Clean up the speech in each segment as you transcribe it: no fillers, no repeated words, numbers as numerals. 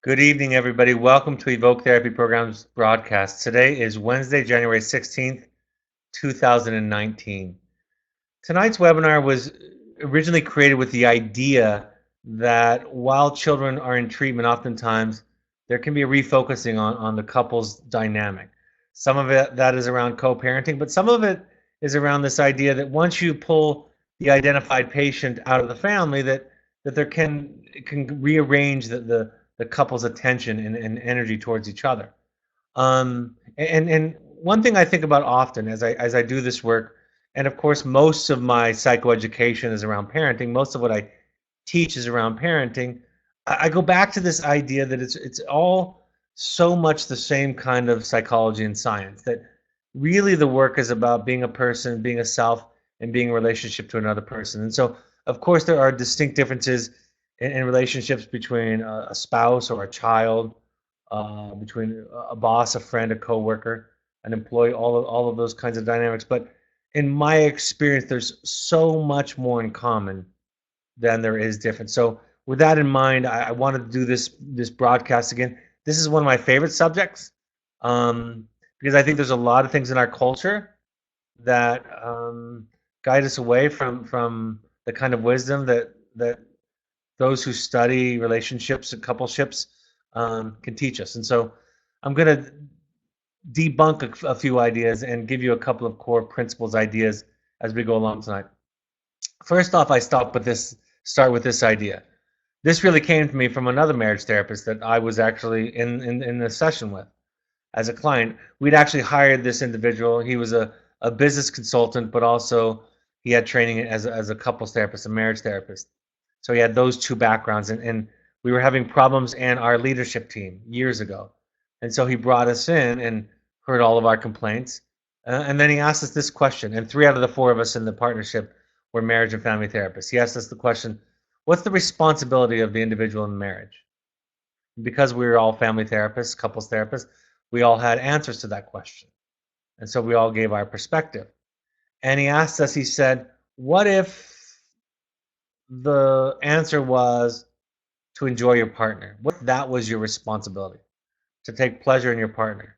Good evening, everybody. Welcome to Evoke Therapy Program's broadcast. Today is Wednesday, January 16th, 2019. Tonight's webinar was originally created with the idea that while children are in treatment, oftentimes there can be a refocusing on the couple's dynamic. Some of it that is around co-parenting, but some of it is around this idea that once you pull the identified patient out of the family, that there it can rearrange the couple's attention and energy towards each other. And one thing I think about often as I do this work, and of course most of my psychoeducation is around parenting. Most of what I teach is around parenting. I go back to this idea that it's all so much the same kind of psychology and science. That really the work is about being a person, being a self, and being in relationship to another person. And so, of course, there are distinct differences in relationships between a spouse or a child, between a boss, a friend, a coworker, an employee, all of those kinds of dynamics. But in my experience, there's so much more in common than there is different. So with that in mind, I wanted to do this broadcast again. This is one of my favorite subjects because I think there's a lot of things in our culture that guide us away from the kind of wisdom that those who study relationships and coupleships can teach us. And so I'm going to debunk a few ideas and give you a couple of core principles, ideas as we go along tonight. First off, I start with this idea. This really came to me from another marriage therapist that I was actually in a session with as a client. We'd actually hired this individual. He was a business consultant, but also he had training as a couples therapist, a marriage therapist. So he had those two backgrounds, and we were having problems in our leadership team years ago. And so he brought us in and heard all of our complaints. And then he asked us this question, and 3 out of the 4 of us in the partnership were marriage and family therapists. He asked us the question, what's the responsibility of the individual in marriage? Because we were all family therapists, couples therapists, we all had answers to that question. And so we all gave our perspective. And he asked us, he said, what if the answer was to enjoy your partner? What if that was your responsibility? To take pleasure in your partner?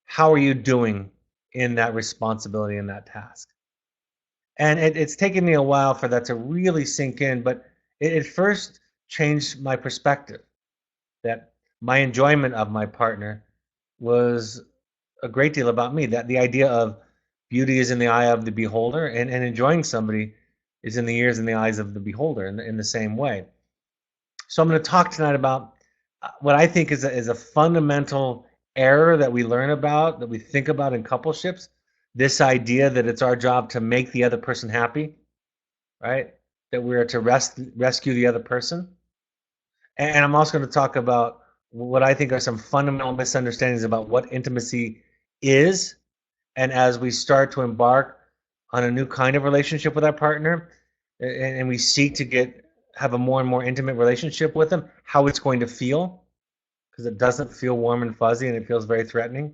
How are you doing in that responsibility, in that task? And it's taken me a while for that to really sink in, but it first changed my perspective that my enjoyment of my partner was a great deal about me. That the idea of beauty is in the eye of the beholder, and enjoying somebody is in the ears and the eyes of the beholder in the same way. So I'm going to talk tonight about what I think is a fundamental error that we learn about, that we think about in coupleships. This idea that it's our job to make the other person happy, right? That we're to rescue the other person. And I'm also going to talk about what I think are some fundamental misunderstandings about what intimacy is. And as we start to embark on a new kind of relationship with our partner, and we seek to have a more and more intimate relationship with them, how it's going to feel, because it doesn't feel warm and fuzzy and it feels very threatening.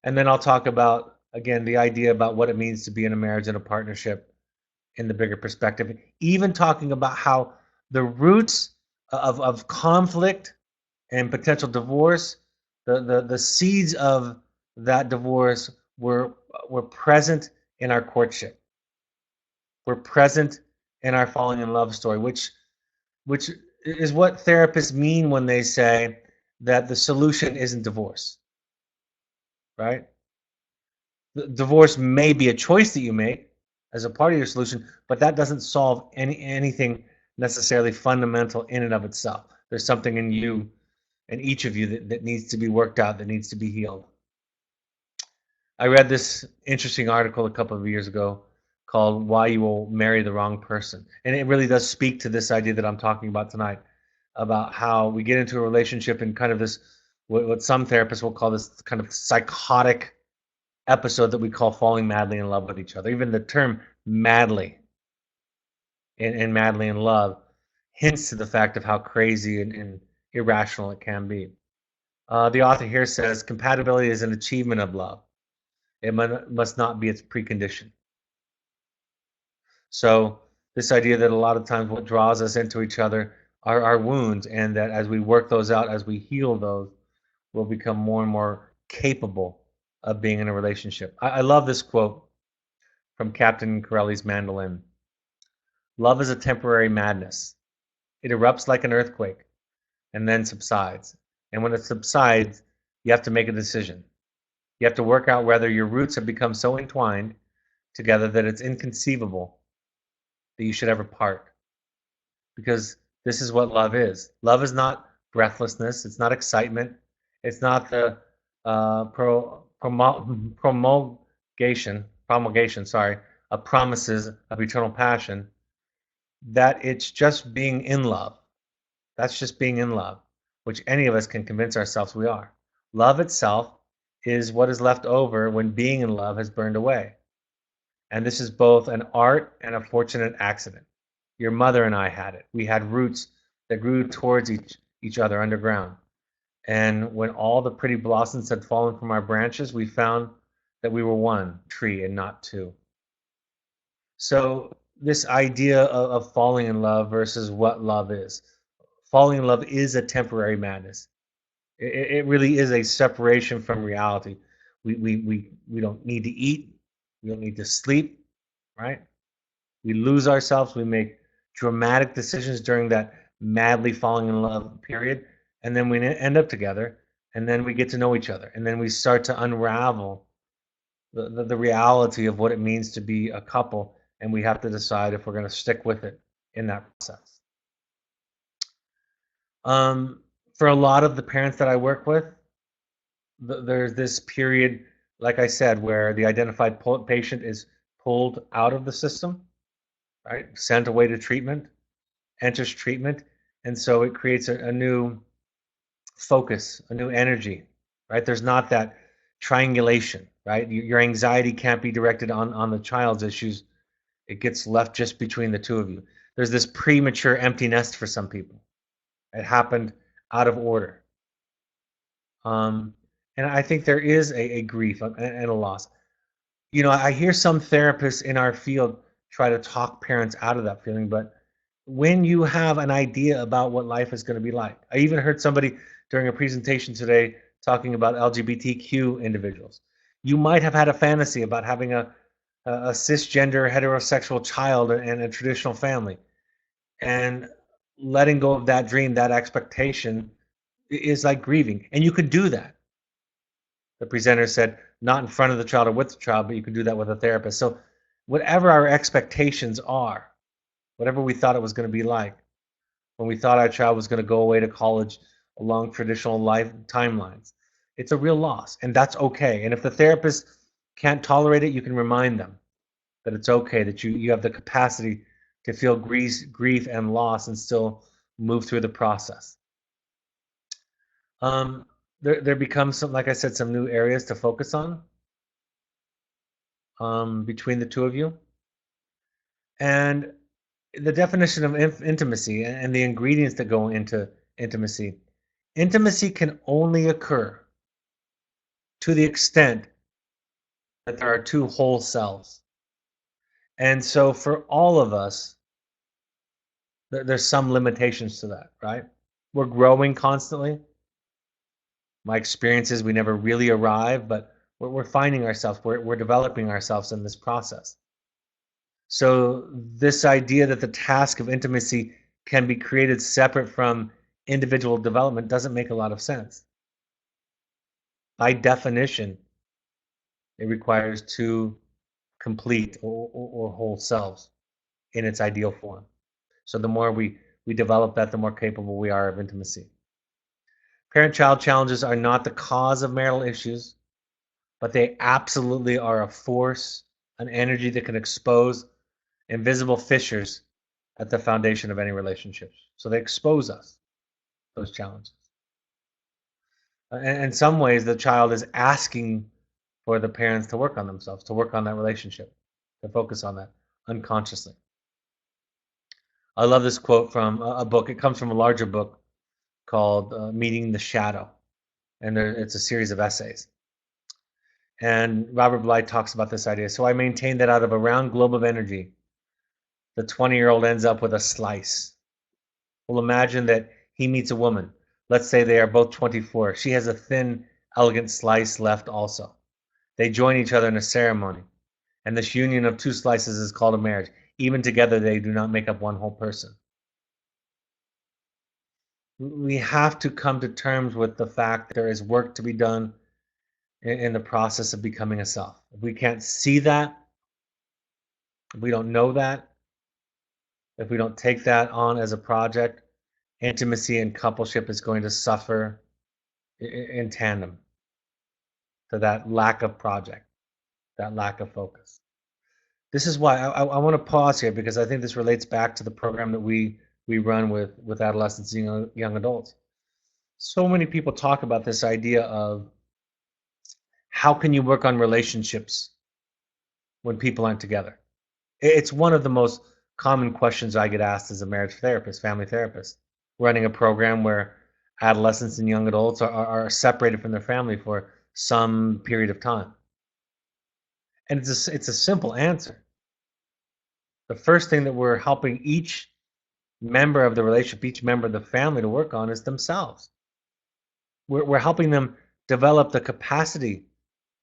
And then I'll talk about, again, the idea about what it means to be in a marriage and a partnership in the bigger perspective, even talking about how the roots of conflict and potential divorce, the seeds of that divorce were present in our courtship, were present in our falling in love story, which is what therapists mean when they say that the solution isn't divorce, right? The divorce may be a choice that you make as a part of your solution, but that doesn't solve anything necessarily fundamental in and of itself. There's something in you, in each of you, that needs to be worked out, that needs to be healed. I read this interesting article a couple of years ago called Why You Will Marry the Wrong Person. And it really does speak to this idea that I'm talking about tonight, about how we get into a relationship in kind of this, what some therapists will call this kind of psychotic episode that we call falling madly in love with each other. Even the term madly and madly in love hints to the fact of how crazy and irrational it can be. The author here says, compatibility is an achievement of love. It must not be its precondition. So this idea that a lot of times what draws us into each other our wounds, and that as we work those out, as we heal those, we'll become more and more capable of being in a relationship. I love this quote from Captain Corelli's Mandolin. Love is a temporary madness. It erupts like an earthquake and then subsides. And when it subsides, you have to make a decision. You have to work out whether your roots have become so entwined together that it's inconceivable that you should ever part. Because this is what love is. Love is not breathlessness. It's not excitement. It's not the promulgation, sorry, of promises of eternal passion. That it's just being in love. That's just being in love, which any of us can convince ourselves we are. Love itself is what is left over when being in love has burned away. And this is both an art and a fortunate accident. Your mother and I had it. We had roots that grew towards each other underground. And when all the pretty blossoms had fallen from our branches, we found that we were one tree and not two. So this idea of falling in love versus what love is. Falling in love is a temporary madness. It really is a separation from reality. We don't need to eat. We don't need to sleep, right? We lose ourselves. We make dramatic decisions during that madly falling in love period. And then we end up together. And then we get to know each other. And then we start to unravel the reality of what it means to be a couple. And we have to decide if we're going to stick with it in that process. For a lot of the parents that I work with, there's this period, like I said, where the identified patient is pulled out of the system, right? Sent away to treatment, enters treatment, and so it creates a new focus, a new energy, right? There's not that triangulation, right? Your anxiety can't be directed on the child's issues. It gets left just between the two of you. There's this premature empty nest for some people. It happened out of order. And I think there is a grief and a loss. You know, I hear some therapists in our field try to talk parents out of that feeling, but when you have an idea about what life is going to be like, I even heard somebody during a presentation today talking about LGBTQ individuals. You might have had a fantasy about having a cisgender heterosexual child and a traditional family, and letting go of that dream, that expectation is like grieving, and you could do that. The presenter said, not in front of the child or with the child, but you could do that with a therapist. So whatever our expectations are, whatever we thought it was going to be like, when we thought our child was going to go away to college along traditional life timelines, it's a real loss, and that's okay. And if the therapist can't tolerate it, you can remind them that it's okay, that you have the capacity to feel grief and loss and still move through the process. There becomes some, like I said, some new areas to focus on between the two of you. And the definition of intimacy and the ingredients that go into intimacy. Intimacy can only occur to the extent that there are two whole selves. And so for all of us, there's some limitations to that, right? We're growing constantly. My experience is we never really arrive, but we're finding ourselves, we're developing ourselves in this process. So this idea that the task of intimacy can be created separate from individual development doesn't make a lot of sense. By definition, it requires two complete or whole selves in its ideal form. So the more we develop that, the more capable we are of intimacy. Parent-child challenges are not the cause of marital issues, but they absolutely are a force, an energy that can expose invisible fissures at the foundation of any relationships. So they expose us, those challenges. And in some ways, the child is asking for the parents to work on themselves, to work on that relationship, to focus on that unconsciously. I love this quote from a book. It comes from a larger book called Meeting the Shadow. And it's a series of essays. And Robert Bly talks about this idea. So I maintain that out of a round globe of energy, the 20-year-old ends up with a slice. Well, imagine that he meets a woman. Let's say they are both 24. She has a thin, elegant slice left also. They join each other in a ceremony, and this union of two slices is called a marriage. Even together, they do not make up one whole person. We have to come to terms with the fact that there is work to be done in the process of becoming a self. If we can't see that, if we don't know that, if we don't take that on as a project, intimacy and coupleship is going to suffer in tandem to that lack of project, that lack of focus. This is why I want to pause here, because I think this relates back to the program that we run with adolescents and young adults. So many people talk about this idea of how can you work on relationships when people aren't together. It's one of the most common questions I get asked as a marriage therapist, family therapist, running a program where adolescents and young adults are separated from their family for some period of time. And it's a simple answer. The first thing that we're helping each member of the relationship, each member of the family to work on is themselves. We're helping them develop the capacity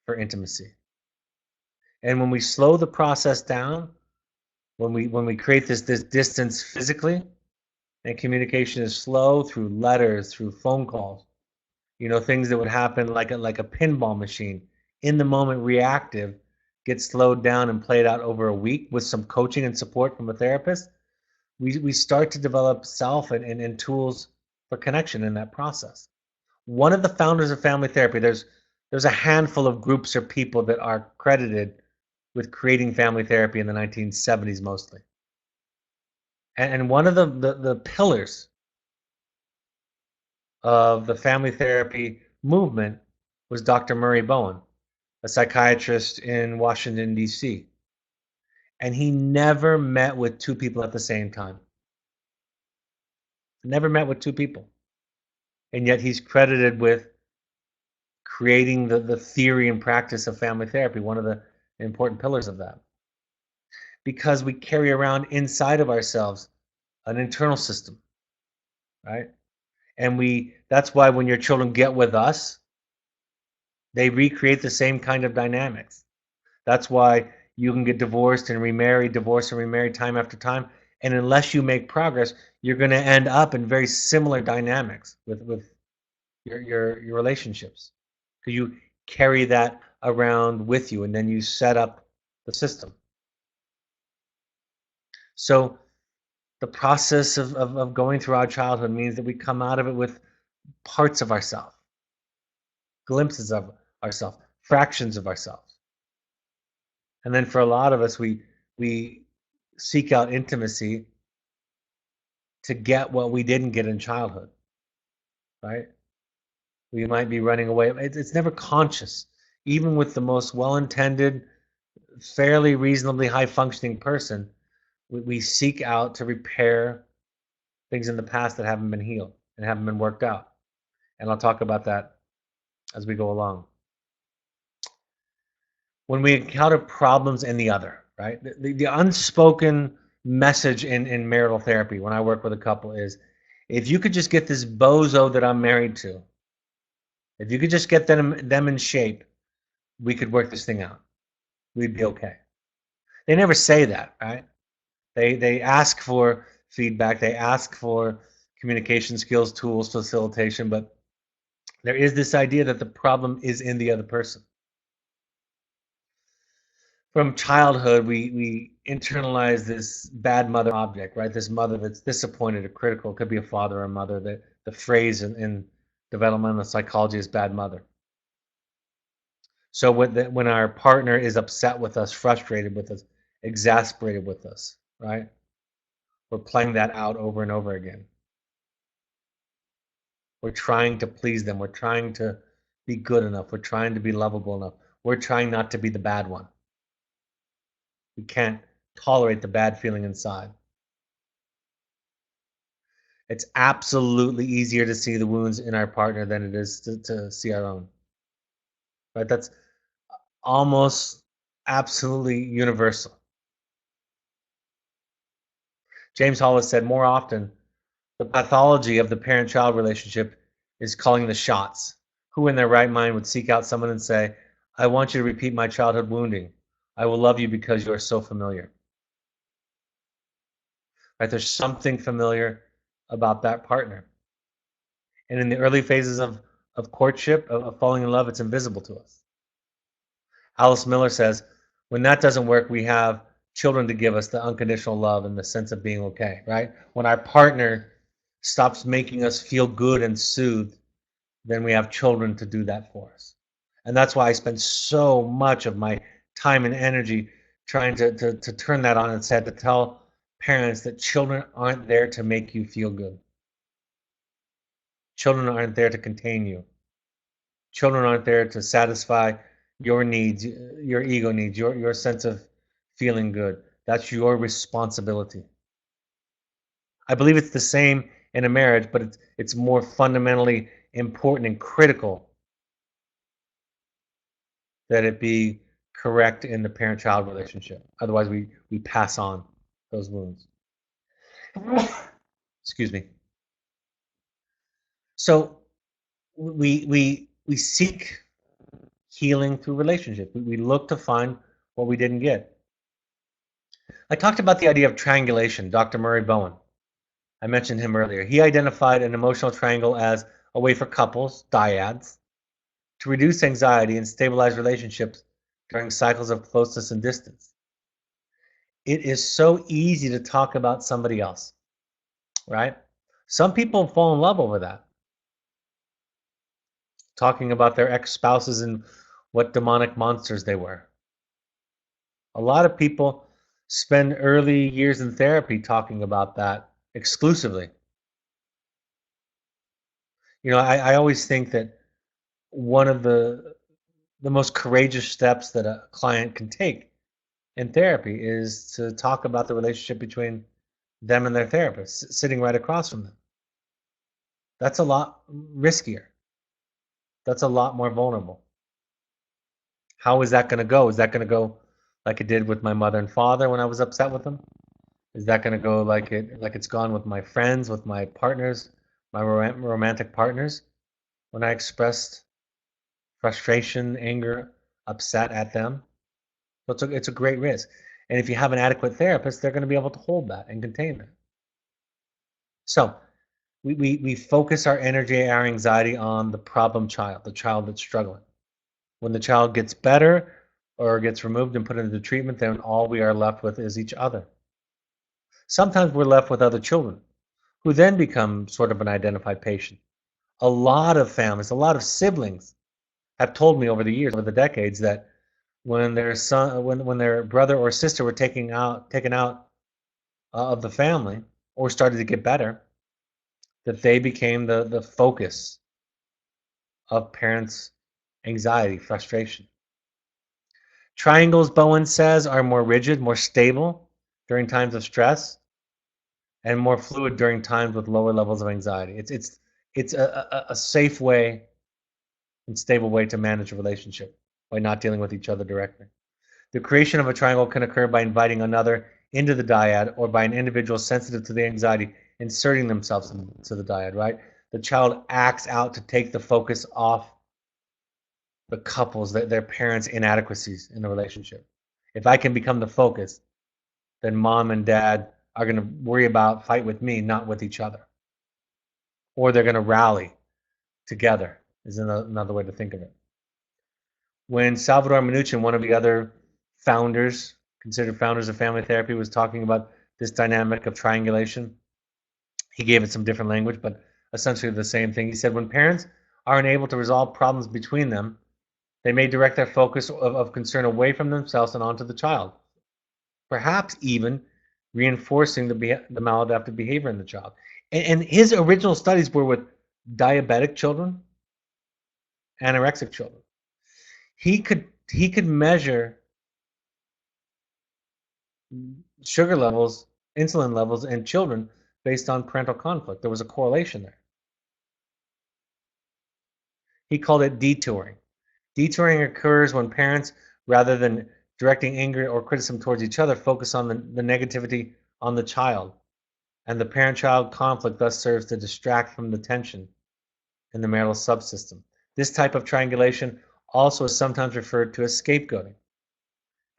for intimacy. And when we slow the process down, when we create this distance physically, and communication is slow through letters, through phone calls, things that would happen like a pinball machine, in the moment reactive, get slowed down and played out over a week with some coaching and support from a therapist. We start to develop self and tools for connection in that process. One of the founders of family therapy, there's a handful of groups or people that are credited with creating family therapy in the 1970s mostly. And one of the pillars of the family therapy movement was Dr. Murray Bowen, a psychiatrist in Washington, D.C. And he never met with two people at the same time. Never met with two people. And yet he's credited with creating the theory and practice of family therapy, one of the important pillars of that. Because we carry around inside of ourselves an internal system, right? And that's why when your children get with us, they recreate the same kind of dynamics. That's why you can get divorced and remarried, divorced and remarried time after time. And unless you make progress, you're going to end up in very similar dynamics with your relationships. Because you carry that around with you, and then you set up the system. So the process of going through our childhood means that we come out of it with parts of ourselves, glimpses of ourselves, fractions of ourselves. And then for a lot of us, we seek out intimacy to get what we didn't get in childhood, right? We might be running away. It's never conscious. Even with the most well-intended, fairly reasonably high-functioning person, we seek out to repair things in the past that haven't been healed and haven't been worked out. And I'll talk about that as we go along. When we encounter problems in the other, right? The unspoken message in marital therapy when I work with a couple is, if you could just get this bozo that I'm married to, if you could just get them in shape, we could work this thing out. We'd be okay. They never say that, right? They ask for feedback. They ask for communication skills, tools, facilitation, but there is this idea that the problem is in the other person. From childhood, we internalize this bad mother object, right? This mother that's disappointed or critical. It could be a father or a mother. The phrase in developmental psychology is bad mother. So when our partner is upset with us, frustrated with us, exasperated with us, right? We're playing that out over and over again. We're trying to please them. We're trying to be good enough. We're trying to be lovable enough. We're trying not to be the bad one. We can't tolerate the bad feeling inside. It's absolutely easier to see the wounds in our partner than it is to see our own. Right? That's almost absolutely universal. James Hollis said, more often The pathology of the parent-child relationship is calling the shots. Who in their right mind would seek out someone and say, I want you to repeat my childhood wounding. I will love you because you are so familiar. Right? There's something familiar about that partner. And in the early phases of courtship, of falling in love, it's invisible to us. Alice Miller says, when that doesn't work, we have children to give us the unconditional love and the sense of being okay, right? When our partner stops making us feel good and soothed, then we have children to do that for us. And that's why I spend so much of my time and energy trying to turn that on its head, to tell parents that children aren't there to make you feel good. Children aren't there to contain you. Children aren't there to satisfy your needs, your ego needs, your sense of feeling good. That's your responsibility. I believe it's the same in a marriage, but it's more fundamentally important and critical that it be correct in the parent-child relationship. Otherwise, we pass on those wounds. Excuse me. So we seek healing through relationship. We look to find what we didn't get. I talked about the idea of triangulation, Dr. Murray Bowen. I mentioned him earlier. He identified an emotional triangle as a way for couples, dyads, to reduce anxiety and stabilize relationships during cycles of closeness and distance. It is so easy to talk about somebody else, right? Some people fall in love over that, talking about their ex-spouses and what demonic monsters they were. A lot of people spend early years in therapy talking about that exclusively. You know, I always think that one of the most courageous steps that a client can take in therapy is to talk about the relationship between them and their therapist, sitting right across from them. That's a lot riskier. That's a lot more vulnerable. How is that going to go? Is that going to go like it did with my mother and father when I was upset with them? Is that going to go like it's gone with my friends, with my partners, my romantic partners, when I expressed frustration, anger, upset at them? So it's a great risk. And if you have an adequate therapist, they're going to be able to hold that and contain that. So we focus our energy, our anxiety on the problem child, the child that's struggling. When the child gets better or gets removed and put into treatment, then all we are left with is each other. Sometimes we're left with other children who then become sort of an identified patient. A lot of families, a lot of siblings have told me over the years, over the decades, that when their son, when their brother or sister were taken out of the family or started to get better, that they became the focus of parents' anxiety, frustration. Triangles, Bowen says, are more rigid, more stable during times of stress, and more fluid during times with lower levels of anxiety. It's a safe way and stable way to manage a relationship by not dealing with each other directly. The creation of a triangle can occur by inviting another into the dyad or by an individual sensitive to the anxiety inserting themselves into the dyad, right? The child acts out to take the focus off the couples, their parents' inadequacies in the relationship. If I can become the focus, then mom and dad are going to worry about fight with me, not with each other. Or they're going to rally together, is another way to think of it. When Salvador Minuchin, one of the other founders, considered founders of family therapy, was talking about this dynamic of triangulation, he gave it some different language, but essentially the same thing. He said, when parents are unable to resolve problems between them, they may direct their focus of concern away from themselves and onto the child, perhaps even reinforcing the maladaptive behavior in the child. And his original studies were with diabetic children, anorexic children. He could measure sugar levels, insulin levels in children based on parental conflict. There was a correlation there. He called it detouring. Detouring occurs when parents, rather than directing anger or criticism towards each other, focus on the negativity on the child. And the parent-child conflict thus serves to distract from the tension in the marital subsystem. This type of triangulation also is sometimes referred to as scapegoating,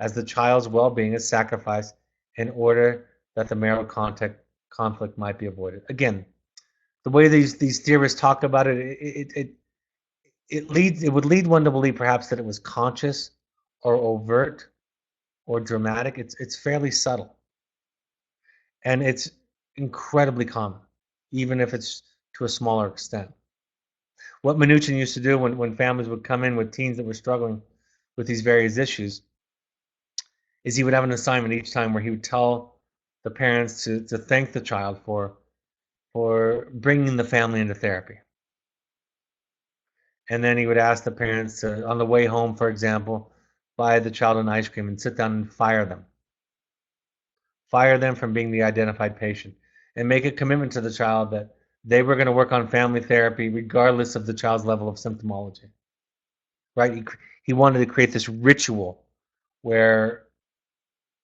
as the child's well-being is sacrificed in order that the marital conflict might be avoided. Again, the way these theorists talk about it, it would lead one to believe perhaps that it was conscious or overt or dramatic. It's fairly subtle, and it's incredibly common, even if it's to a smaller extent. What Mnuchin used to do when families would come in with teens that were struggling with these various issues is he would have an assignment each time where he would tell the parents to thank the child for bringing the family into therapy. And then he would ask the parents to, on the way home, for example, buy the child an ice cream and sit down and fire them. Fire them from being the identified patient and make a commitment to the child that they were going to work on family therapy regardless of the child's level of symptomology. Right? He wanted to create this ritual where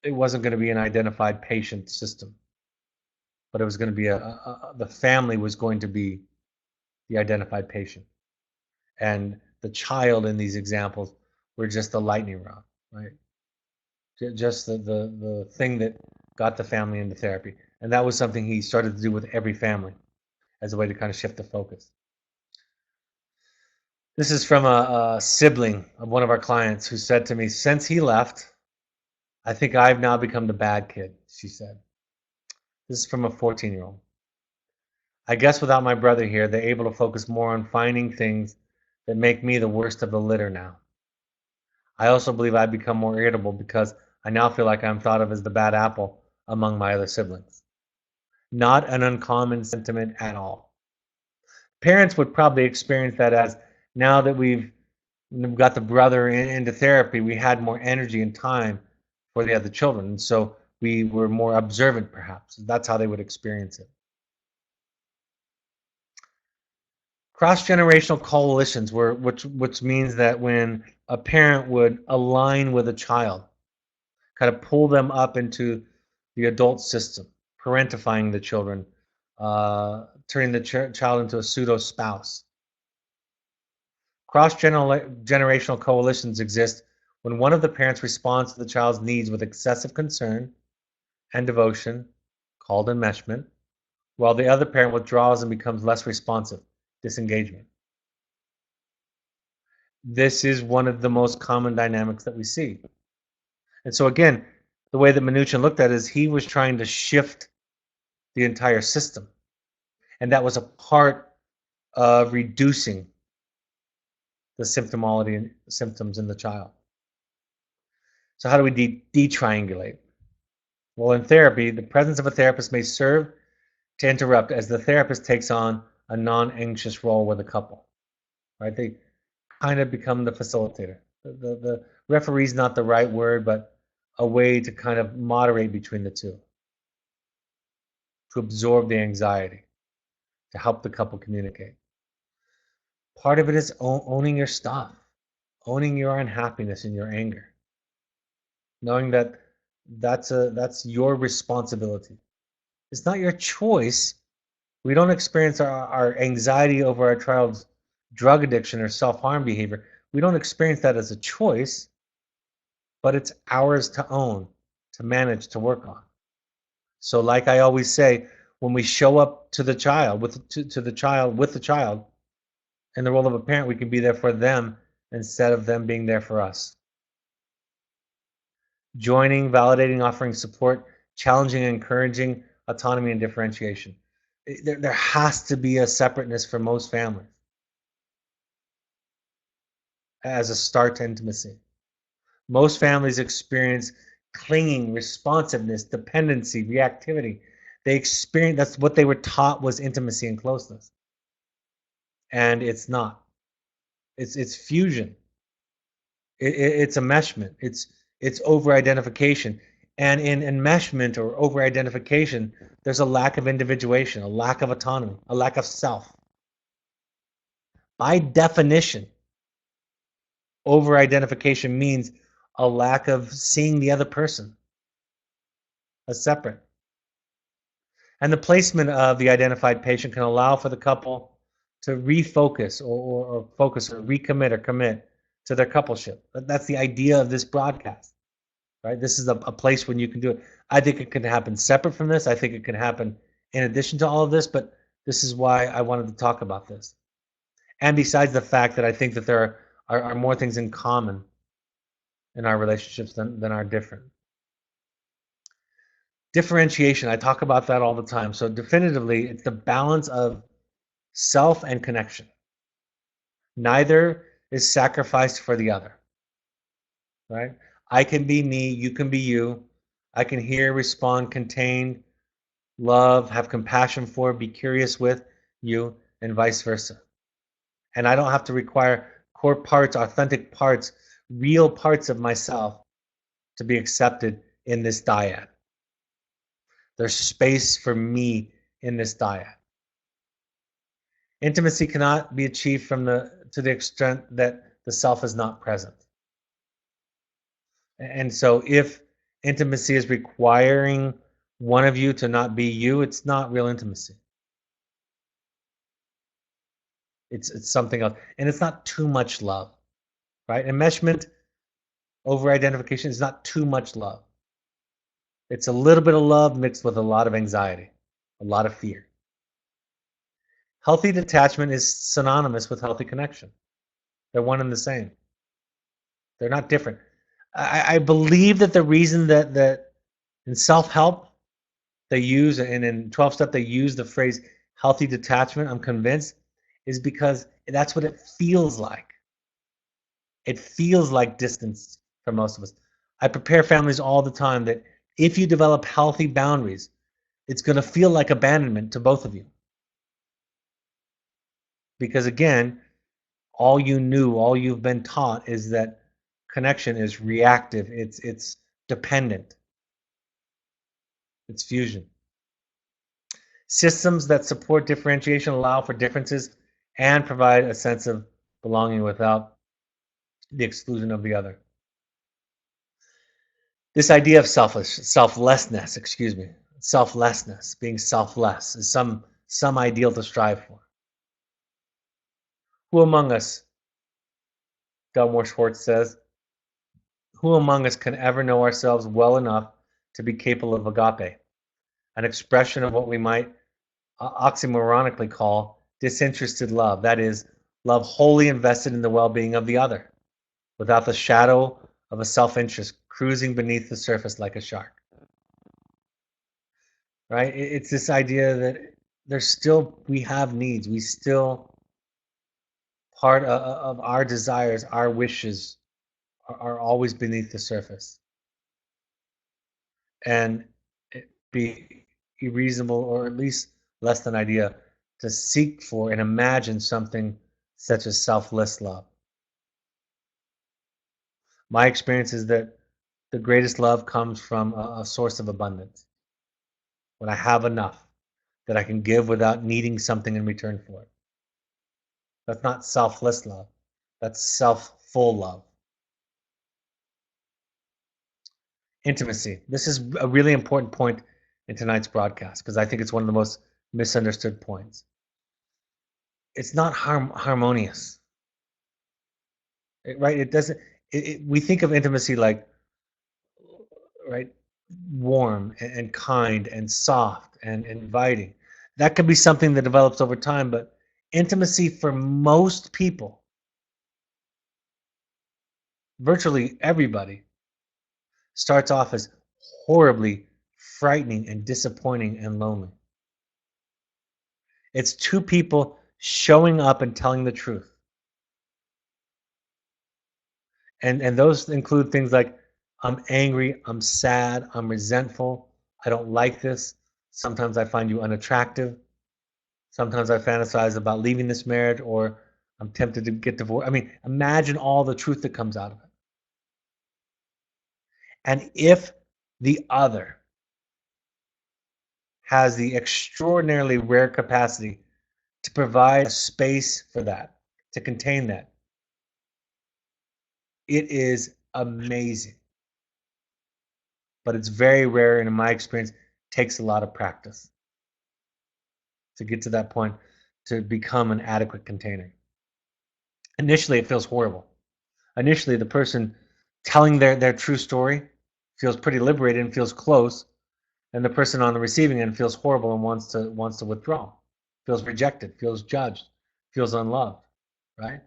it wasn't going to be an identified patient system, but it was going to be the family was going to be the identified patient. And the child in these examples were just the lightning rod, right? Just the thing that got the family into therapy. And that was something he started to do with every family as a way to kind of shift the focus. This is from a sibling of one of our clients who said to me, since he left, I think I've now become the bad kid, she said. This is from a 14-year-old. I guess without my brother here, they're able to focus more on finding things that make me the worst of the litter now. I also believe I've become more irritable because I now feel like I'm thought of as the bad apple among my other siblings. Not an uncommon sentiment at all. Parents would probably experience that as now that we've got the brother into therapy, we had more energy and time for the other children. And so we were more observant, perhaps. That's how they would experience it. Cross-generational coalitions, which means that when a parent would align with a child, kind of pull them up into the adult system, parentifying the children, turning the child into a pseudo-spouse. Cross-generational coalitions exist when one of the parents responds to the child's needs with excessive concern and devotion, called enmeshment, while the other parent withdraws and becomes less responsive, disengagement. This is one of the most common dynamics that we see. And so again, the way that Mnuchin looked at it is he was trying to shift the entire system. And that was a part of reducing the symptomology and symptoms in the child. So how do we de-triangulate? Well, in therapy, the presence of a therapist may serve to interrupt as the therapist takes on a non-anxious role with a couple. Right? They kind of become the facilitator. The referee is not the right word, but a way to kind of moderate between the two, to absorb the anxiety, to help the couple communicate. Part of it is owning your stuff, owning your unhappiness and your anger, knowing that that's your responsibility. It's not your choice. We don't experience our anxiety over our child's drug addiction or self-harm behavior. We don't experience that as a choice, but it's ours to own, to manage, to work on. So like I always say, when we show up to the child, with the child, in the role of a parent, we can be there for them instead of them being there for us. Joining, validating, offering support, challenging, encouraging autonomy and differentiation. There has to be a separateness for most families as a start to intimacy. Most families experience clinging, responsiveness, dependency, reactivity. They experience, that's what they were taught was intimacy and closeness. And it's not. It's fusion. It's enmeshment. It's over-identification. And in enmeshment or over-identification, there's a lack of individuation, a lack of autonomy, a lack of self. By definition, over-identification means a lack of seeing the other person as separate. And the placement of the identified patient can allow for the couple to refocus or focus or recommit or commit to their coupleship. That's the idea of this broadcast, right? This is a place when you can do it. I think it can happen separate from this. I think it can happen in addition to all of this, but this is why I wanted to talk about this. And besides the fact that I think that there are more things in common in our relationships than are different. Differentiation, I talk about that all the time. So definitively, it's the balance of self and connection. Neither is sacrificed for the other, right? I can be me, you can be you. I can hear, respond, contain, love, have compassion for, be curious with you, and vice versa. And I don't have to require core parts, authentic parts, real parts of myself to be accepted in this dyad. There's space for me in this dyad. Intimacy cannot be achieved to the extent that the self is not present. And so if intimacy is requiring one of you to not be you, it's not real intimacy. It's something else. And it's not too much love, right? Enmeshment over identification is not too much love. It's a little bit of love mixed with a lot of anxiety, a lot of fear. Healthy detachment is synonymous with healthy connection. They're one and the same. They're not different. I believe that the reason that in self-help they use, and in 12-step they use the phrase healthy detachment, I'm convinced, is because that's what it feels like. It feels like distance for most of us. I prepare families all the time that if you develop healthy boundaries, it's going to feel like abandonment to both of you. Because again, all you knew, all you've been taught is that connection is reactive, it's dependent, it's fusion. Systems that support differentiation allow for differences and provide a sense of belonging without the exclusion of the other. This idea of selflessness, being selfless is some ideal to strive for. Who among us, Delmore Schwartz says, who among us can ever know ourselves well enough to be capable of agape, an expression of what we might oxymoronically call disinterested love, that is, love wholly invested in the well-being of the other, without the shadow of a self-interest cruising beneath the surface like a shark. Right? It's this idea that we have needs. We still, part of our desires, our wishes are always beneath the surface. And it'd be reasonable, or at least less than idea, to seek for and imagine something such as selfless love. My experience is that the greatest love comes from a source of abundance. When I have enough that I can give without needing something in return for it. That's not selfless love. That's self-full love. Intimacy. This is a really important point in tonight's broadcast because I think it's one of the most misunderstood points. It's not harmonious, right? It doesn't. We think of intimacy like, right, warm and kind and soft and inviting. That could be something that develops over time, but intimacy for most people, virtually everybody, starts off as horribly frightening and disappointing and lonely. It's two people showing up and telling the truth. And those include things like, I'm angry, I'm sad, I'm resentful, I don't like this. Sometimes I find you unattractive. Sometimes I fantasize about leaving this marriage, or I'm tempted to get divorced. I mean, imagine all the truth that comes out of it. And if the other has the extraordinarily rare capacity to provide a space for that, to contain that, it is amazing. But it's very rare, and in my experience, takes a lot of practice. to get to that point to become an adequate container. Initially, it feels horrible. Initially, the person telling their true story feels pretty liberated and feels close, and the person on the receiving end feels horrible and wants to withdraw, feels rejected, feels judged, feels unloved, right?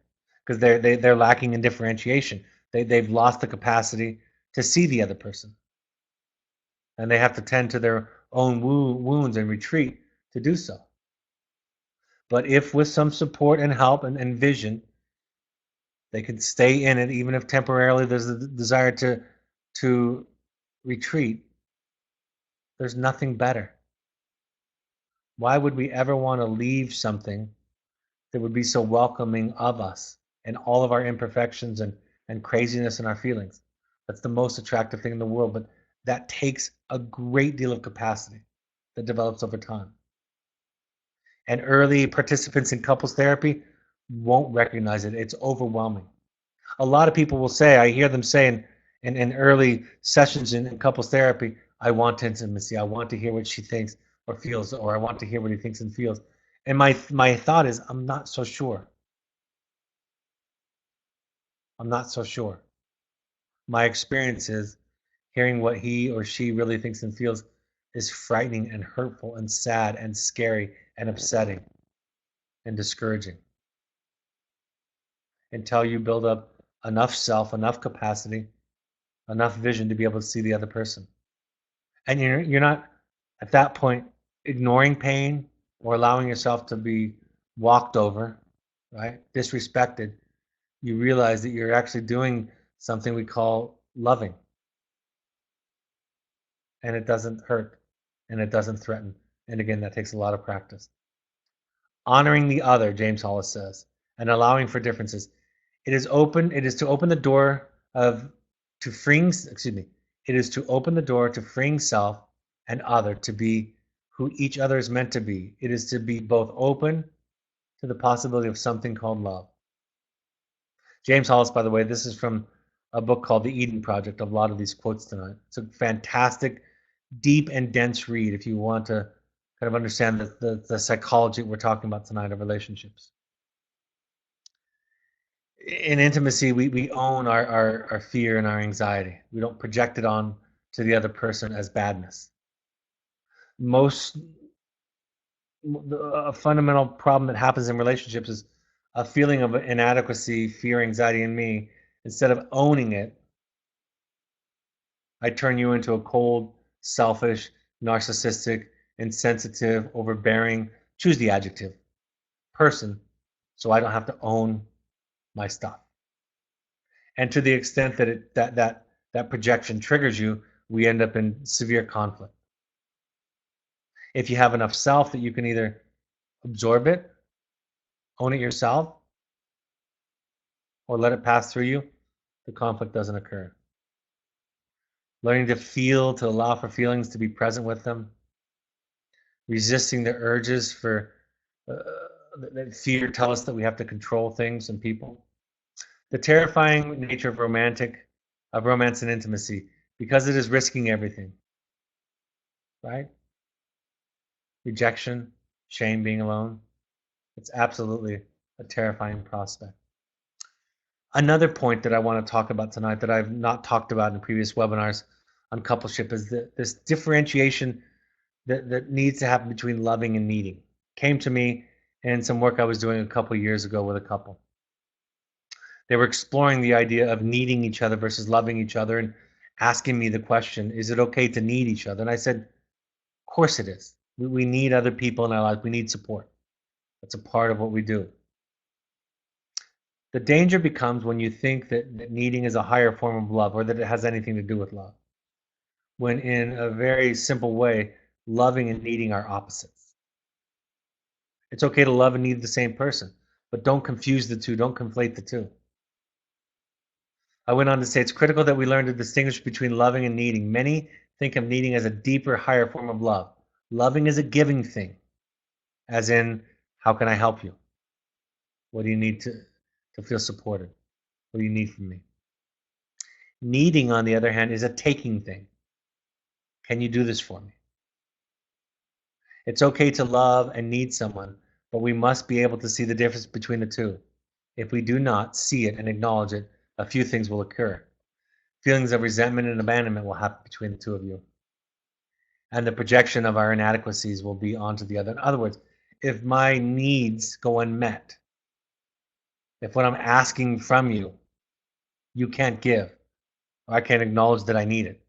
Because they're lacking in differentiation. They've lost the capacity to see the other person, and they have to tend to their own wounds and retreat to do so. But if with some support and help and vision, they can stay in it, even if temporarily there's a desire to retreat. There's nothing better. Why would we ever want to leave something that would be so welcoming of us and all of our imperfections and craziness in our feelings? That's the most attractive thing in the world, but that takes a great deal of capacity that develops over time. And early participants in couples therapy won't recognize it. It's overwhelming. A lot of people will say, I hear them say in early sessions in couples therapy, I want intimacy. I want to hear what she thinks or feels, or I want to hear what he thinks and feels. And my thought is, I'm not so sure. I'm not so sure. My experience is hearing what he or she really thinks and feels is frightening and hurtful and sad and scary and upsetting and discouraging until you build up enough self, enough capacity, enough vision to be able to see the other person. And you're not at that point ignoring pain or allowing yourself to be walked over, right? Disrespected. You realize that you're actually doing something we call loving, and it doesn't hurt and it doesn't threaten. And again, that takes a lot of practice. Honoring the other, James Hollis says, and allowing for differences. It is to open the door of to freeing, excuse me, it is to open the door to freeing self and other to be who each other is meant to be. It is to be both open to the possibility of something called love. James Hollis, by the way, this is from a book called The Eden Project, a lot of these quotes tonight. It's a fantastic, deep and dense read if you want to kind of understand the psychology we're talking about tonight of relationships. In intimacy, we own our fear and our anxiety. We don't project it on to the other person as badness. Most a fundamental problem that happens in relationships is a feeling of inadequacy, fear, anxiety in me. Instead of owning it, I turn you into a cold, selfish, narcissistic, insensitive, overbearing, choose the adjective, person, so I don't have to own my stuff. And to the extent that that projection triggers you, we end up in severe conflict. If you have enough self that you can either absorb it, own it yourself, or let it pass through you, the conflict doesn't occur. Learning to feel, to allow for feelings, to be present with them, resisting the urges for uh, that fear tell us that we have to control things and people. The terrifying nature of romance and intimacy, because it is risking everything, right? Rejection, shame, being alone. It's absolutely a terrifying prospect. Another point that I want to talk about tonight that I've not talked about in previous webinars on coupleship is this differentiation that needs to happen between loving and needing. Came to me in some work I was doing a couple years ago with a couple. They were exploring the idea of needing each other versus loving each other and asking me the question, is it okay to need each other? And I said, of course it is. We need other people in our life. We need support. That's a part of what we do. The danger becomes when you think that needing is a higher form of love or that it has anything to do with love. When in a very simple way, loving and needing are opposites. It's okay to love and need the same person, but don't confuse the two. Don't conflate the two. I went on to say it's critical that we learn to distinguish between loving and needing. Many think of needing as a deeper, higher form of love. Loving is a giving thing, as in, how can I help you? What do you need to feel supported? What do you need from me? Needing, on the other hand, is a taking thing. Can you do this for me? It's okay to love and need someone, but we must be able to see the difference between the two. If we do not see it and acknowledge it, a few things will occur. Feelings of resentment and abandonment will happen between the two of you. And the projection of our inadequacies will be onto the other. In other words, if my needs go unmet, if what I'm asking from you, you can't give, or I can't acknowledge that I need it,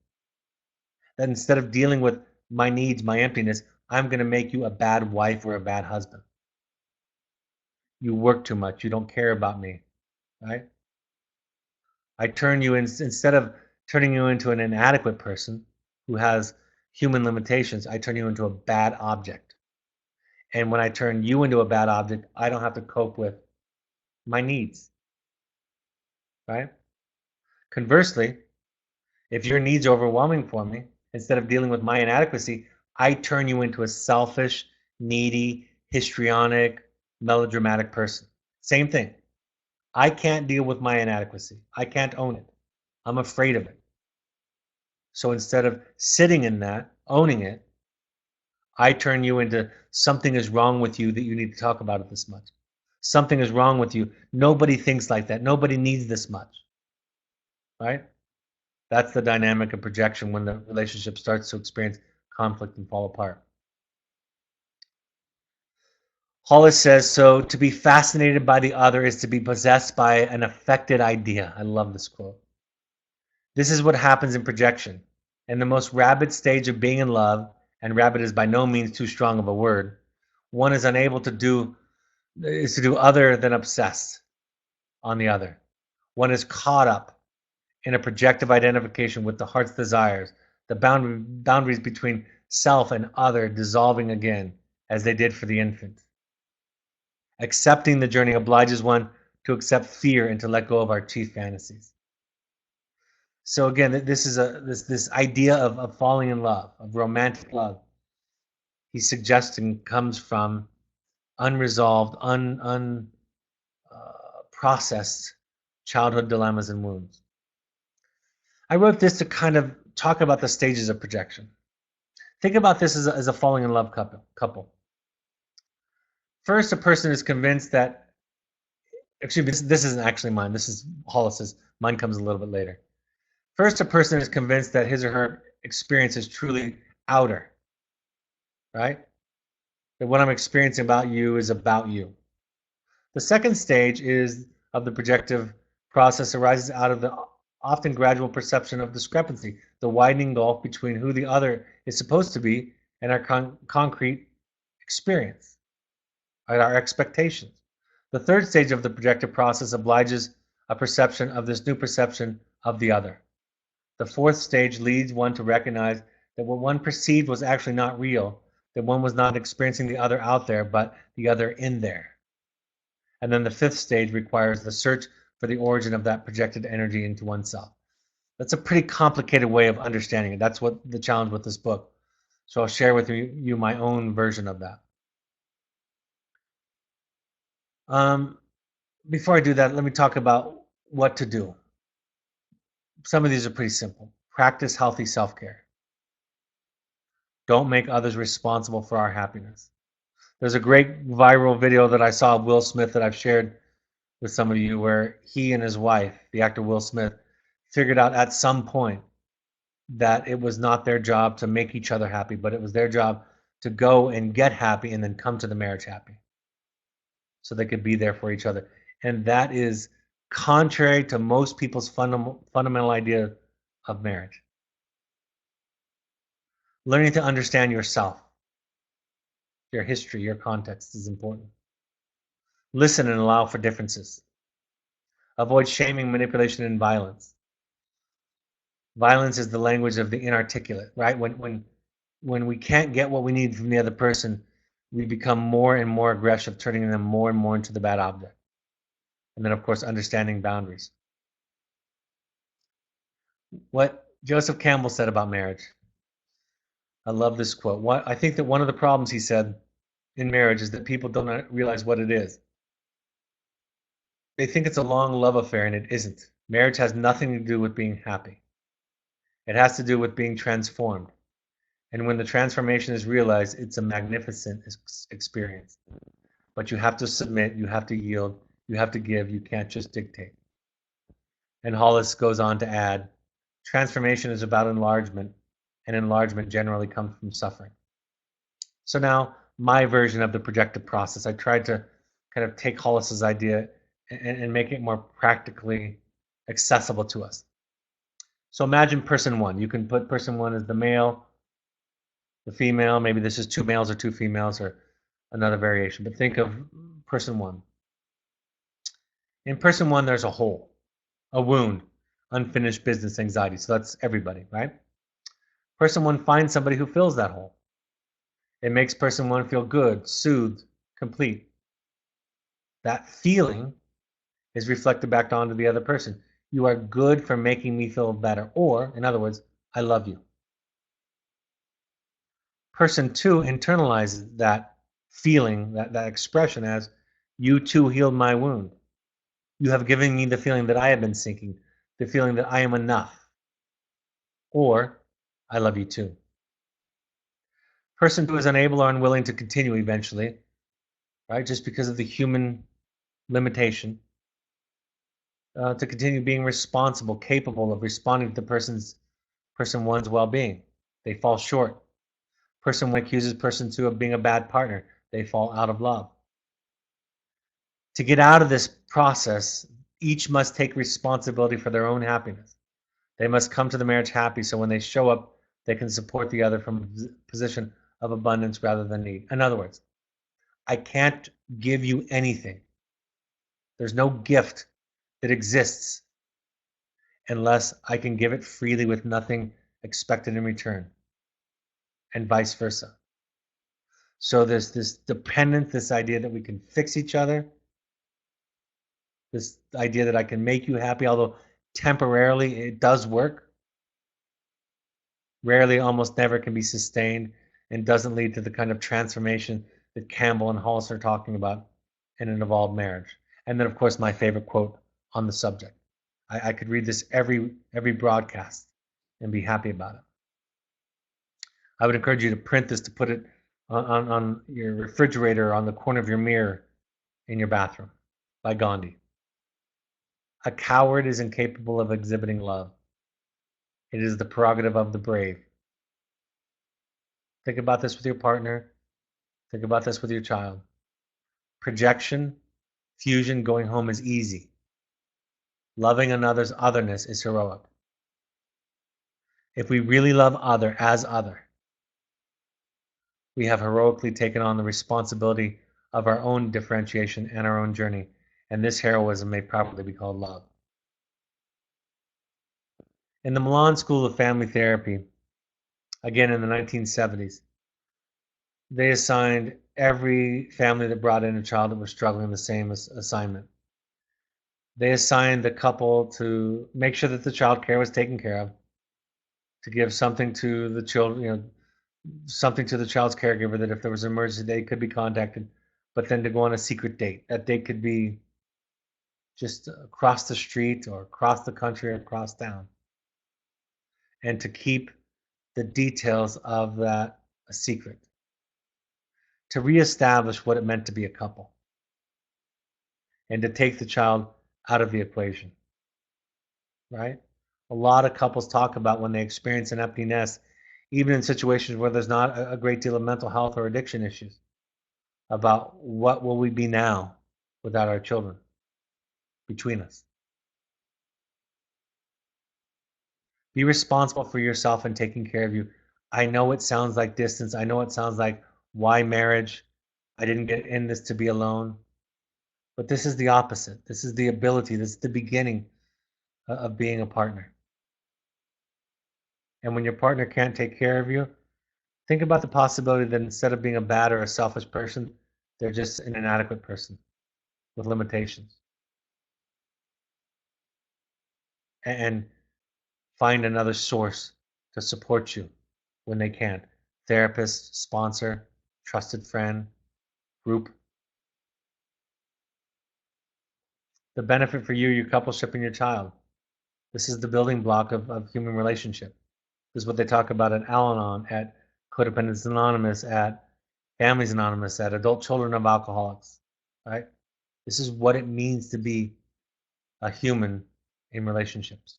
then instead of dealing with my needs, my emptiness, I'm going to make you a bad wife or a bad husband. You work too much. You don't care about me, right? I turn you in, instead of turning you into an inadequate person who has human limitations, I turn you into a bad object. And when I turn you into a bad object, I don't have to cope with my needs, right? Conversely, if your needs are overwhelming for me, instead of dealing with my inadequacy, I turn you into a selfish, needy, histrionic, melodramatic person. Same thing. I can't deal with my inadequacy. I can't own it. I'm afraid of it. So instead of sitting in that, owning it, I turn you into something is wrong with you that you need to talk about it this much. Something is wrong with you. Nobody thinks like that. Nobody needs this much. Right? That's the dynamic of projection when the relationship starts to experience conflict and fall apart. Hollis says, so to be fascinated by the other is to be possessed by an affected idea. I love this quote. This is what happens in projection. In the most rabid stage of being in love, and rabid is by no means too strong of a word, one is unable to do other than obsess on the other. One is caught up in a projective identification with the heart's desires, the boundaries between self and other dissolving again, as they did for the infant. Accepting the journey obliges one to accept fear and to let go of our chief fantasies. So again, this is this idea of falling in love, of romantic love. He's suggesting comes from unresolved, processed childhood dilemmas and wounds. I wrote this to kind of talk about the stages of projection. Think about this as a falling in love couple. First, a person is convinced that, excuse me, this isn't actually mine. This is Hollis's. Mine comes a little bit later. First, a person is convinced that his or her experience is truly outer, right? That what I'm experiencing about you is about you. The second stage is of the projective process arises out of the often gradual perception of discrepancy, the widening gulf between who the other is supposed to be and our concrete experience, right, our expectations. The third stage of the projective process obliges a perception of this new perception of the other. The fourth stage leads one to recognize that what one perceived was actually not real, that one was not experiencing the other out there, but the other in there. And then the fifth stage requires the search for the origin of that projected energy into oneself. That's a pretty complicated way of understanding it. That's what the challenge with this book. So I'll share with you my own version of that. Before I do that, let me talk about what to do. Some of these are pretty simple. Practice healthy self-care. Don't make others responsible for our happiness. There's a great viral video that I saw of Will Smith that I've shared with some of you where he and his wife, the actor Will Smith, figured out at some point that it was not their job to make each other happy, but it was their job to go and get happy and then come to the marriage happy so they could be there for each other. And that is contrary to most people's fundamental idea of marriage. Learning to understand yourself, your history, your context is important. Listen and allow for differences. Avoid shaming, manipulation, and violence. Violence is the language of the inarticulate, right? When we can't get what we need from the other person, we become more and more aggressive, turning them more and more into the bad object. And then, of course, understanding boundaries. What Joseph Campbell said about marriage. I love this quote. I think that one of the problems, he said, in marriage is that people don't realize what it is. They think it's a long love affair, and it isn't. Marriage has nothing to do with being happy. It has to do with being transformed. And when the transformation is realized, it's a magnificent experience. But you have to submit, you have to yield, you have to give, you can't just dictate. And Hollis goes on to add, transformation is about enlargement, and enlargement generally comes from suffering. So now, my version of the projective process, I tried to kind of take Hollis's idea and make it more practically accessible to us. So imagine person one. You can put person one as the male, the female. Maybe this is two males or two females or another variation. But think of person one. In person one, there's a hole, a wound, unfinished business anxiety. So that's everybody, right? Person one finds somebody who fills that hole. It makes person one feel good, soothed, complete. That feeling is reflected back onto the other person. You are good for making me feel better. Or, in other words, I love you. Person two internalizes that feeling, that expression as, you too healed my wound. You have given me the feeling that I have been seeking, the feeling that I am enough. Or, I love you too. Person two is unable or unwilling to continue eventually, right? Just because of the human limitation, to continue being responsible, capable of responding to the person one's well-being. They fall short. Person one accuses person two of being a bad partner. They fall out of love. To get out of this process, each must take responsibility for their own happiness. They must come to the marriage happy, so when they show up, they can support the other from a position of abundance rather than need. In other words, I can't give you anything. There's no gift that exists unless I can give it freely with nothing expected in return, and vice versa. So there's this dependence, this idea that we can fix each other, this idea that I can make you happy, although temporarily it does work, rarely, almost never can be sustained, and doesn't lead to the kind of transformation that Campbell and Hollis are talking about in an evolved marriage. And then, of course, my favorite quote on the subject. I could read this every broadcast and be happy about it. I would encourage you to print this, to put it on your refrigerator, or on the corner of your mirror in your bathroom, by Gandhi. A coward is incapable of exhibiting love. It is the prerogative of the brave. Think about this with your partner. Think about this with your child. Projection, fusion, going home is easy. Loving another's otherness is heroic. If we really love other as other, we have heroically taken on the responsibility of our own differentiation and our own journey, and this heroism may properly be called love. In the Milan School of Family Therapy, again in the 1970s, they assigned every family that brought in a child that was struggling the same assignment. They assigned the couple to make sure that the child care was taken care of, to give something to the children, something to the child's caregiver, that if there was an emergency, they could be contacted, but then to go on a secret date. That date could be just across the street or across the country or across town. And to keep the details of that a secret. To reestablish what it meant to be a couple. And to take the child out of the equation. Right? A lot of couples talk about when they experience an empty nest, even in situations where there's not a great deal of mental health or addiction issues, about what will we be now without our children between us. Be responsible for yourself and taking care of you. I know it sounds like distance. I know it sounds like, why marriage? I didn't get in this to be alone. But this is the opposite. This is the ability. This is the beginning of being a partner. And when your partner can't take care of you, think about the possibility that instead of being a bad or a selfish person, they're just an inadequate person with limitations. And find another source to support you when they can't. Therapist, sponsor, trusted friend, group. The benefit for you, your coupleship, and your child. This is the building block of human relationship. This is what they talk about at Al-Anon, at Codependence Anonymous, at Families Anonymous, at Adult Children of Alcoholics, right? This is what it means to be a human in relationships.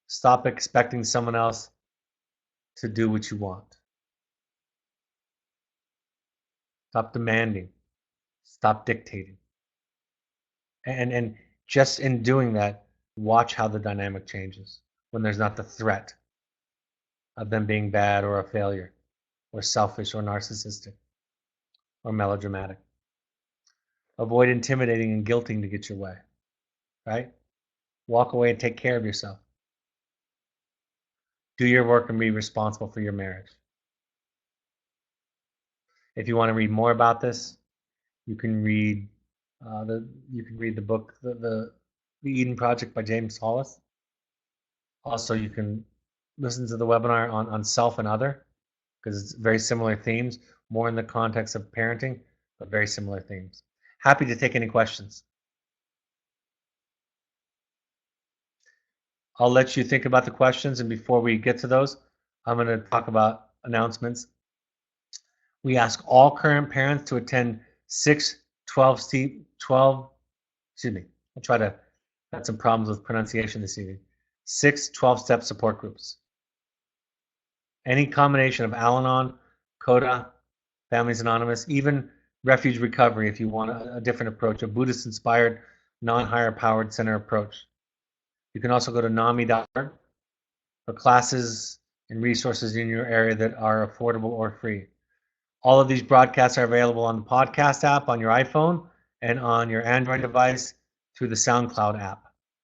Stop expecting someone else to do what you want. Stop demanding. Stop dictating. And just in doing that, watch how the dynamic changes when there's not the threat of them being bad or a failure or selfish or narcissistic or melodramatic. Avoid intimidating and guilting to get your way, right? Walk away and take care of yourself. Do your work and be responsible for your marriage. If you want to read more about this, you can read the book the Eden Project by James Hollis. Also, you can listen to the webinar on self and other, because it's very similar themes, more in the context of parenting, but very similar themes. Happy to take any questions. I'll let you think about the questions, and before we get to those, I'm going to talk about announcements. We ask all current parents to attend 12, excuse me, I'll try to, had some problems with pronunciation this evening, 6 12-step support groups. Any combination of Al-Anon, CODA, Families Anonymous, even Refuge Recovery if you want a different approach, a Buddhist-inspired, non-higher powered center approach. You can also go to NAMI.org for classes and resources in your area that are affordable or free. All of these broadcasts are available on the podcast app on your iPhone and on your Android device through the SoundCloud app.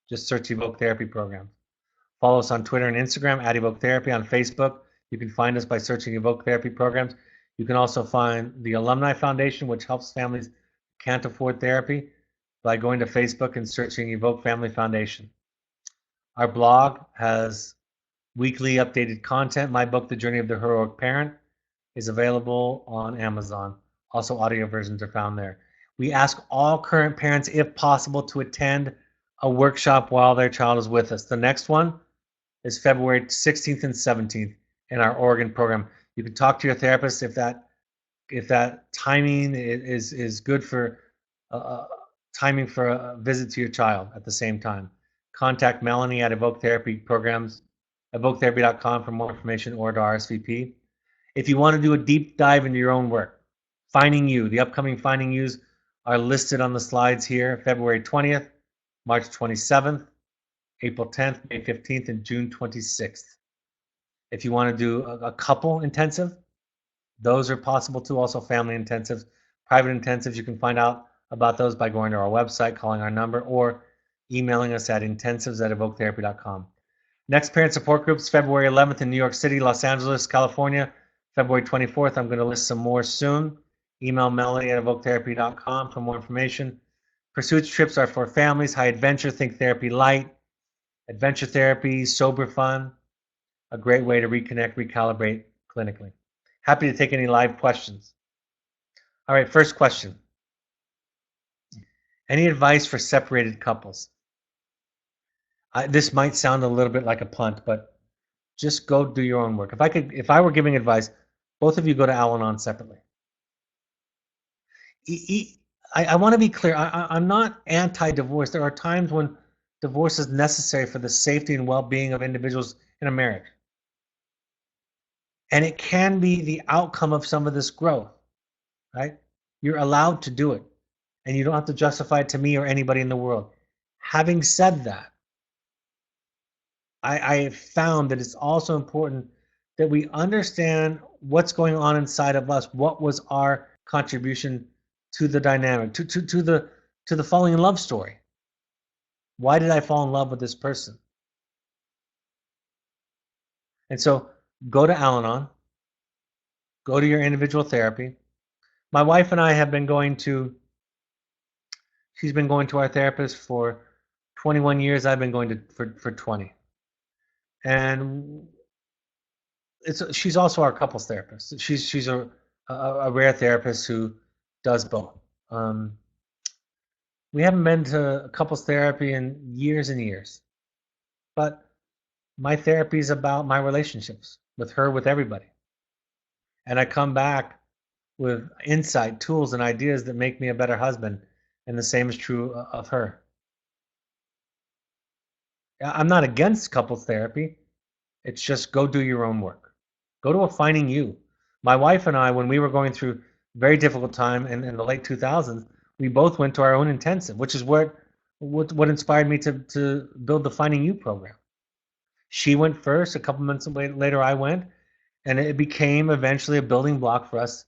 Just search Evoke Therapy Program. Follow us on Twitter and Instagram at Evoke Therapy. On Facebook, you can find us by searching Evoke Therapy Programs. You can also find the Alumni Foundation, which helps families who can't afford therapy, by going to Facebook and searching Evoke Family Foundation. Our blog has weekly updated content. My book, The Journey of the Heroic Parent, is available on Amazon. Also, audio versions are found there. We ask all current parents, if possible, to attend a workshop while their child is with us. The next one is February 16th and 17th in our Oregon program. You can talk to your therapist if that timing is good for timing for a visit to your child at the same time. Contact Melanie at Evoke Therapy Programs, evoketherapy.com for more information, or to RSVP. If you want to do a deep dive into your own work, Finding You, the upcoming Finding Yous are listed on the slides here: February 20th, March 27th, April 10th, May 15th, and June 26th. If you want to do a couple intensive, those are possible too. Also, family intensives, private intensives, you can find out about those by going to our website, calling our number, or emailing us at intensives@evoketherapy.com. Next parent support groups, February 11th in New York City, Los Angeles, California. February 24th, I'm going to list some more soon. Email Melanie at evoketherapy.com for more information. Pursuits trips are for families: high adventure, think therapy light, adventure therapy, sober fun, a great way to reconnect, recalibrate clinically. Happy to take any live questions. All right, first question. Any advice for separated couples? This might sound a little bit like a punt, but just go do your own work. If I were giving advice, both of you go to Al-Anon separately. I want to be clear. I'm not anti-divorce. There are times when divorce is necessary for the safety and well-being of individuals in a marriage. And it can be the outcome of some of this growth, right? You're allowed to do it, and you don't have to justify it to me or anybody in the world. Having said that, I found that it's also important that we understand what's going on inside of us. What was our contribution to the dynamic, to the falling in love story? Why did I fall in love with this person? And so go to Al-Anon, go to your individual therapy. My wife and I have been going to, she's been going to our therapist for 21 years. I've been going to for 20. And she's also our couples therapist. She's a rare therapist who does both. We haven't been to couples therapy in years and years, but my therapy is about my relationships with her, with everybody. And I come back with insight, tools, and ideas that make me a better husband. And the same is true of her. I'm not against couples therapy. It's just go do your own work. Go to a finding you. My wife and I, when we were going through very difficult time in the late 2000s, we both went to our own intensive, which is what inspired me to build the Finding You program. She went first. A couple months later, I went, and it became eventually a building block for us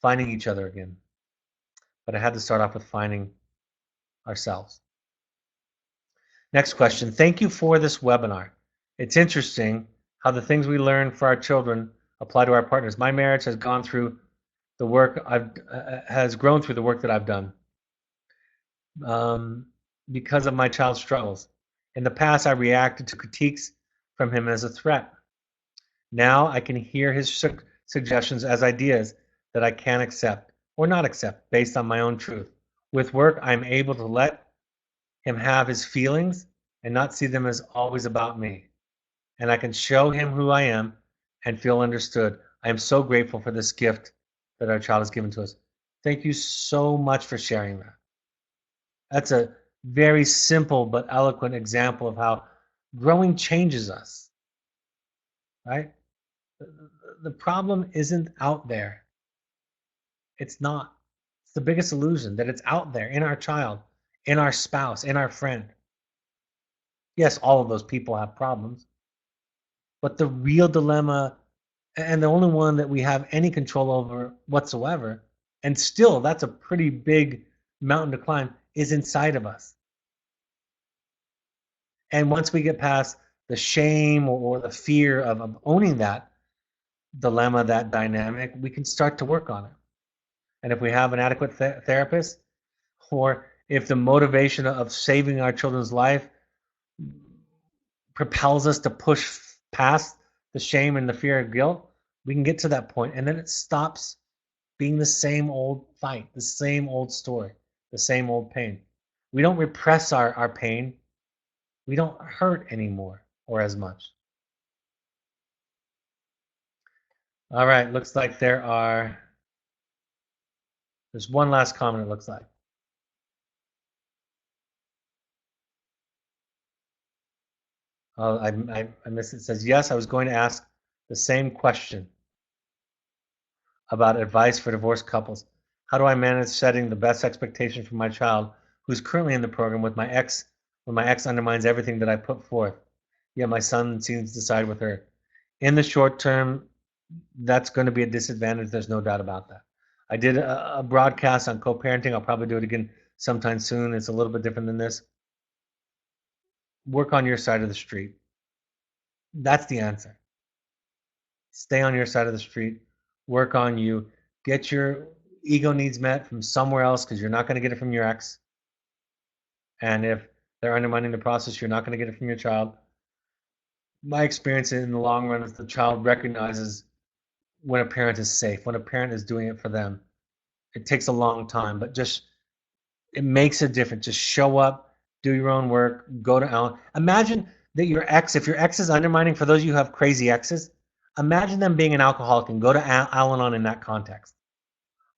finding each other again. But I had to start off with finding ourselves. Next question. Thank you for this webinar. It's interesting how the things we learn for our children apply to our partners. My marriage has gone through the work has grown through the work that I've done because of my child's struggles. In the past, I reacted to critiques from him as a threat. Now I can hear his suggestions as ideas that I can accept or not accept based on my own truth. With work, I'm able to let him have his feelings and not see them as always about me. And I can show him who I am and feel understood. I am so grateful for this gift that our child has given to us. Thank you so much for sharing that. That's a very simple but eloquent example of how growing changes us, right? The problem isn't out there. It's not. It's the biggest illusion that it's out there in our child, in our spouse, in our friend. Yes, all of those people have problems, but the real dilemma, and the only one that we have any control over whatsoever, and still that's a pretty big mountain to climb, is inside of us. And once we get past the shame or the fear of owning that dilemma, that dynamic, we can start to work on it. And if we have an adequate therapist, or if the motivation of saving our children's life propels us to push past the shame and the fear of guilt, we can get to that point, and then it stops being the same old fight, the same old story, the same old pain. We don't repress our pain. We don't hurt anymore or as much. All right, looks like there's one last comment, it looks like. I missed it. It says, yes, I was going to ask the same question about advice for divorced couples. How do I manage setting the best expectation for my child who's currently in the program with my ex when my ex undermines everything that I put forth? Yet my son seems to side with her. In the short term, that's going to be a disadvantage. There's no doubt about that. I did a broadcast on co-parenting. I'll probably do it again sometime soon. It's a little bit different than this. Work on your side of the street. That's the answer. Stay on your side of the street. Work on you. Get your ego needs met from somewhere else because you're not going to get it from your ex. And if they're undermining the process, you're not going to get it from your child. My experience in the long run is the child recognizes when a parent is safe, when a parent is doing it for them. It takes a long time, but just it makes a difference. Just show up, do your own work, go to Alan. Imagine that your ex, if your ex is undermining, for those of you who have crazy exes, imagine them being an alcoholic and go to Al-Anon in that context.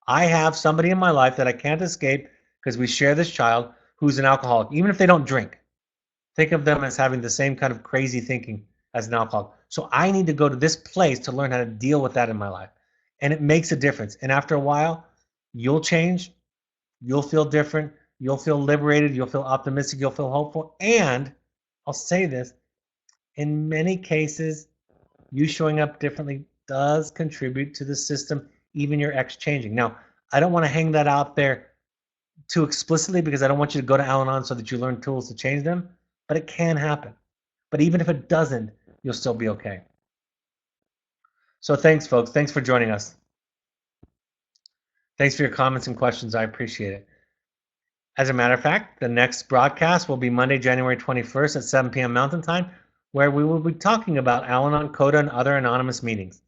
I have somebody in my life that I can't escape because we share this child who's an alcoholic, even if they don't drink. Think of them as having the same kind of crazy thinking as an alcoholic. So I need to go to this place to learn how to deal with that in my life. And it makes a difference. And after a while, you'll change. You'll feel different. You'll feel liberated. You'll feel optimistic. You'll feel hopeful. And I'll say this, in many cases, you showing up differently does contribute to the system, even your ex changing. Now, I don't want to hang that out there too explicitly because I don't want you to go to Al-Anon so that you learn tools to change them, but it can happen. But even if it doesn't, you'll still be okay. So thanks, folks. Thanks for joining us. Thanks for your comments and questions. I appreciate it. As a matter of fact, the next broadcast will be Monday, January 21st at 7 p.m. Mountain Time, where we will be talking about Al-Anon, Coda, and other anonymous meetings.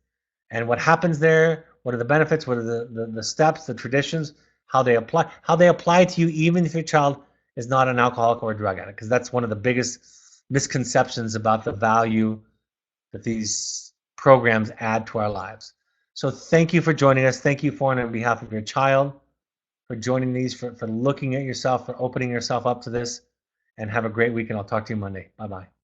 And what happens there, what are the benefits, what are the steps, the traditions, how they apply to you, even if your child is not an alcoholic or a drug addict, because that's one of the biggest misconceptions about the value that these programs add to our lives. So thank you for joining us. Thank you for, on behalf of your child, for joining these, for looking at yourself, for opening yourself up to this, and have a great week, and I'll talk to you Monday. Bye-bye.